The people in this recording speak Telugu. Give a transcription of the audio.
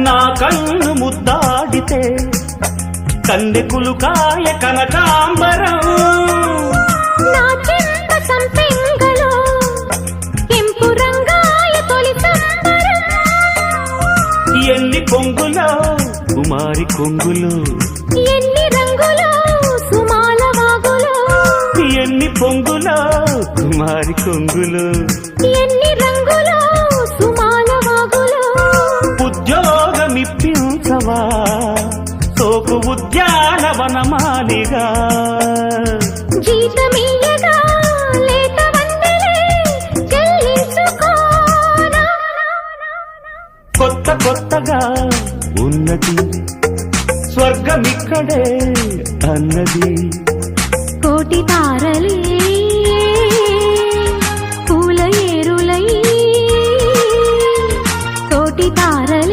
నా కన్ను ముద్దాడితే కన్నెకులు కాయ కనకాంబరం నా చెంప సంపెంగలో కెంపు రంగాయ తొలి సంబరం ఎన్ని కొంగులో కుమారి కొంగులు ఎన్ని రంగులో సుమాల వాగులో ఎన్ని పొంగులో కుమారి కొంగులు ఎన్ని రంగులో సుమాల వాగులో ఉద్యోగమిప్పించవా సోకు ఉద్యానవనమాలిగా జీతమీయగా లేత వందలే చెల్లించుకోనా కొత్త కొత్తగా ఉన్నది స్వర్గమిక్కడే అన్నది కోటి తారలే